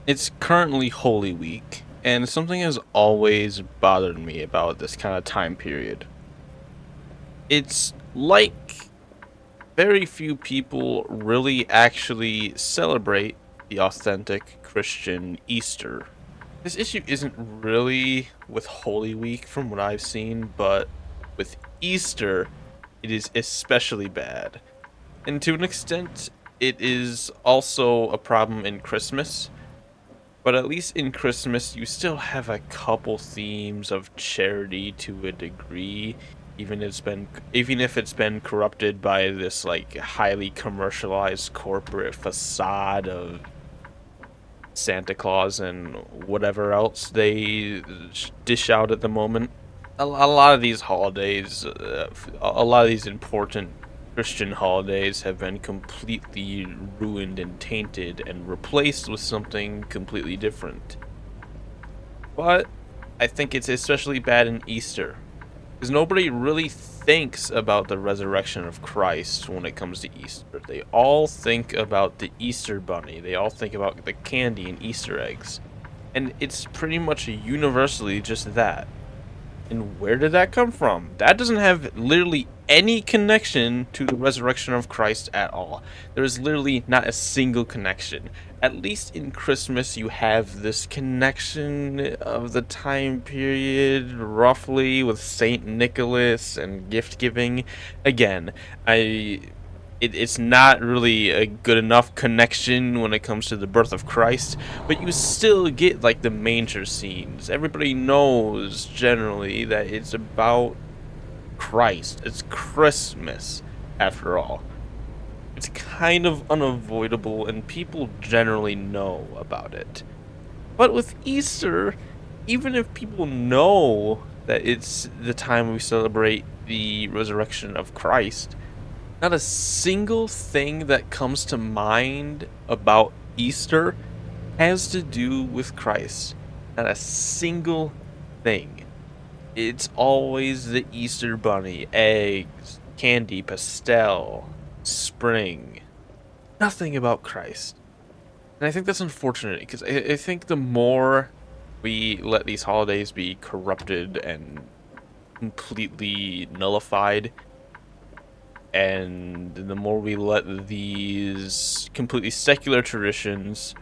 It's currently Holy Week, and something has always bothered me about this kind of time period. It's like very few people really actually celebrate the authentic Christian Easter. This issue isn't really with Holy Week from what I've seen, but with Easter, it is especially bad. And to an extent, it is also a problem in Christmas. But at least in Christmas, you still have a couple themes of charity to a degree, even if it's been corrupted by this like highly commercialized corporate facade of Santa Claus and whatever else they dish out at the moment. A lot of these holidays, a lot of these important Christian holidays have been completely ruined and tainted and replaced with something completely different. But I think it's especially bad in Easter because nobody really thinks about the resurrection of Christ when it comes to Easter. They all think about the Easter bunny. They all think about the candy and Easter eggs. And it's pretty much universally just that. And where did that come from? That doesn't have literally any connection to the resurrection of Christ at all. There is literally not a single connection. At least in Christmas, you have this connection of the time period, roughly, with Saint Nicholas and gift giving. Again, I it's not really a good enough connection when it comes to the birth of Christ, but you still get like the manger scenes. Everybody knows generally that it's about Christ. It's Christmas, after all. It's kind of unavoidable, and people generally know about it. But with Easter, even if people know that it's the time we celebrate the resurrection of Christ, not a single thing that comes to mind about Easter has to do with Christ. Not a single thing. It's always the Easter bunny, eggs, candy, pastel, spring. Nothing about Christ. And I think that's unfortunate because I think the more we let these holidays be corrupted and completely nullified, and the more we let these completely secular traditions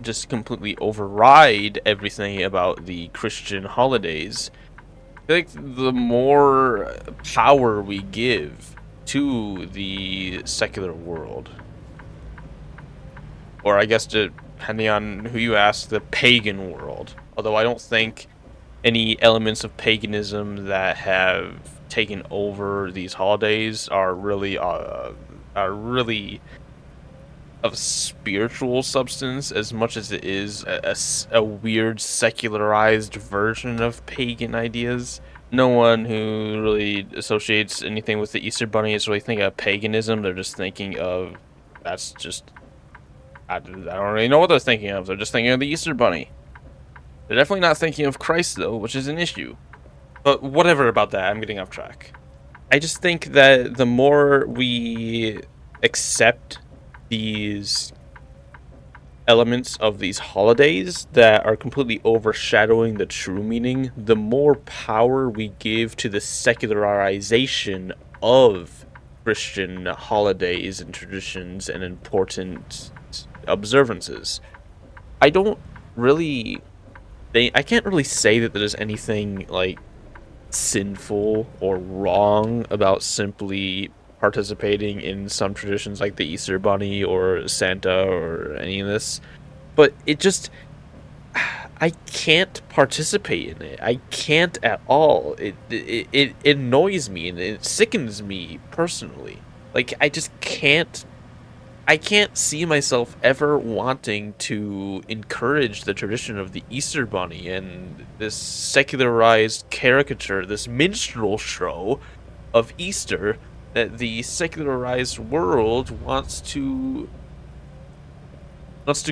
just completely override everything about the Christian holidays, I feel like the more power we give to the secular world, or I guess depending on who you ask, the pagan world. Although I don't think any elements of paganism that have taken over these holidays are really of spiritual substance as much as it is a weird secularized version of pagan ideas. No one who really associates anything with the Easter Bunny is really thinking of paganism. They're just thinking of that's just I don't really know what they're thinking of. They're just thinking of the Easter Bunny. They're definitely not thinking of Christ though, which is an issue. But whatever about that, I'm getting off track. I just think that the more we accept these elements of these holidays that are completely overshadowing the true meaning, the more power we give to the secularization of Christian holidays and traditions and important observances. I don't really I can't really say that there's anything like sinful or wrong about simply participating in some traditions like the Easter Bunny or Santa or any of this, but it just I can't participate in it. I can't at all. It annoys me and it sickens me personally. Like I can't see myself ever wanting to encourage the tradition of the Easter Bunny and this secularized caricature, this minstrel show of Easter that the secularized world wants to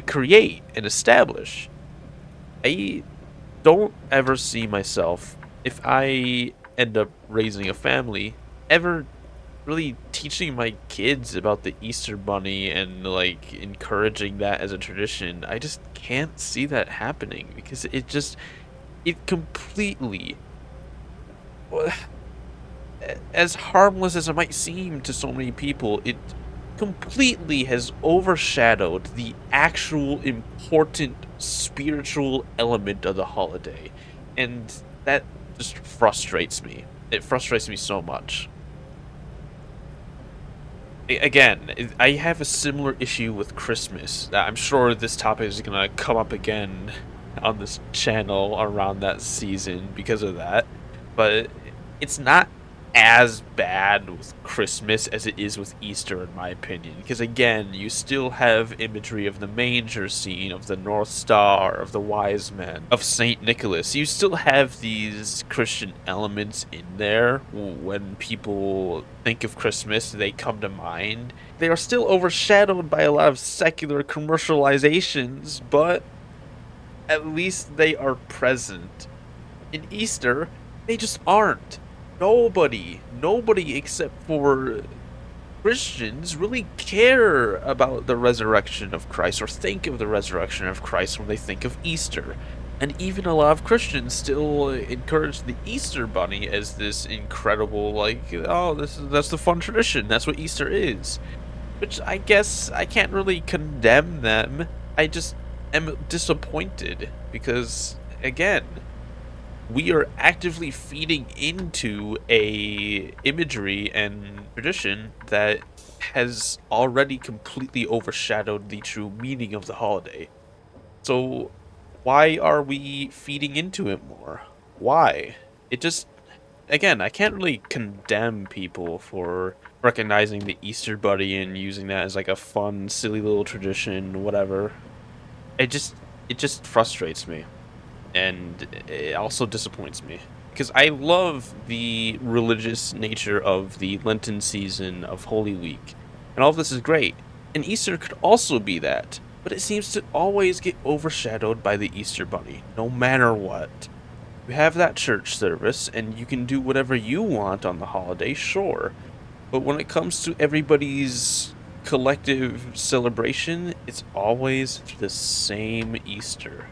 create and establish. I don't ever see myself, if I end up raising a family, ever really teaching my kids about the Easter Bunny and like encouraging that as a tradition. I just can't see that happening because it completely as harmless as it might seem to so many people, it completely has overshadowed the actual important spiritual element of the holiday. And that just frustrates me. It frustrates me so much. Again, I have a similar issue with Christmas. I'm sure this topic is going to come up again on this channel around that season because of that. But it's not as bad with Christmas as it is with Easter, in my opinion. Because again, you still have imagery of the manger scene, of the North Star, of the wise men, of Saint Nicholas. You still have these Christian elements in there. When people think of Christmas, they come to mind. They are still overshadowed by a lot of secular commercializations, but at least they are present. In Easter, they just aren't. Nobody except for Christians really care about the resurrection of Christ or think of the resurrection of Christ when they think of Easter. And even a lot of Christians still encourage the Easter bunny as this incredible, like, oh, that's the fun tradition. That's what Easter is. Which I guess I can't really condemn them. I just am disappointed because again, we are actively feeding into a imagery and tradition that has already completely overshadowed the true meaning of the holiday. So why are we feeding into it more? Why? It just again, I can't really condemn people for recognizing the Easter bunny and using that as like a fun, silly little tradition, whatever. It just frustrates me and it also disappoints me because I love the religious nature of the Lenten season of Holy Week, and all of this is great. And Easter could also be that, but it seems to always get overshadowed by the Easter Bunny, no matter what. You have that church service, and you can do whatever you want on the holiday, sure, but when it comes to everybody's collective celebration, it's always the same Easter.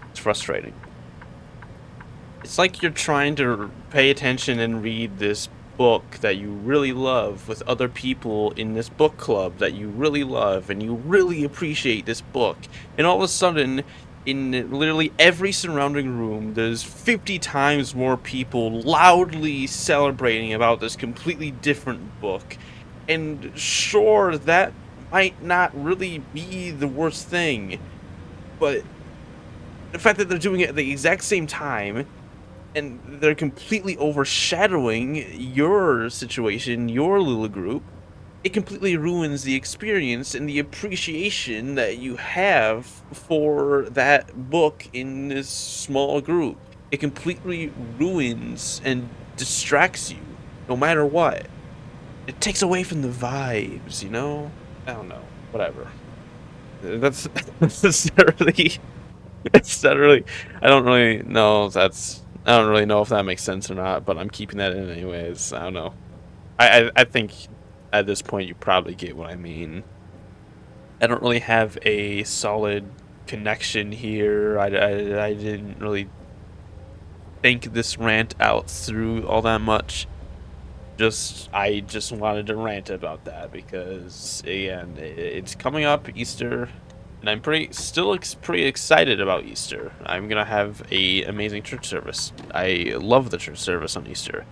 It's frustrating. It's like you're trying to pay attention and read this book that you really love with other people in this book club that you really love and you really appreciate this book. And all of a sudden, in literally every surrounding room, there's 50 times more people loudly celebrating about this completely different book. And sure, that might not really be the worst thing, but the fact that they're doing it at the exact same time and they're completely overshadowing your situation, your little group, it completely ruins the experience and the appreciation that you have for that book in this small group. It completely ruins and distracts you, no matter what. It takes away from the vibes, you know? I don't know. Whatever. That's that's necessarily it's not really. I don't really know if that's. I don't really know if that makes sense or not, but I'm keeping that in anyways. I don't know. I think at this point you probably get what I mean. I don't really have a solid connection here. I didn't really think this rant out through all that much. I just wanted to rant about that because again, it's coming up Easter, and I'm pretty excited about Easter. I'm gonna have a amazing church service. I love the church service on Easter,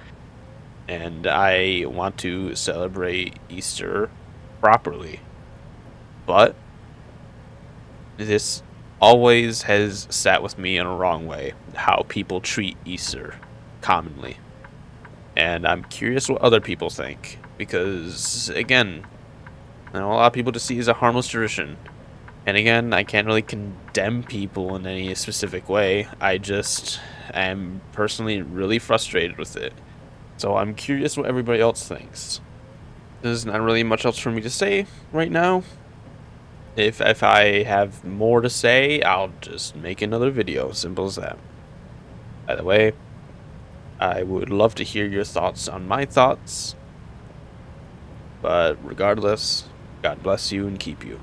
and I want to celebrate Easter properly. But this always has sat with me in a wrong way, how people treat Easter commonly. And I'm curious what other people think because again, I know a lot of people just see it as a harmless tradition. And again, I can't really condemn people in any specific way. I just am personally really frustrated with it. So I'm curious what everybody else thinks. There's not really much else for me to say right now. If I have more to say, I'll just make another video. Simple as that. By the way, I would love to hear your thoughts on my thoughts. But regardless, God bless you and keep you.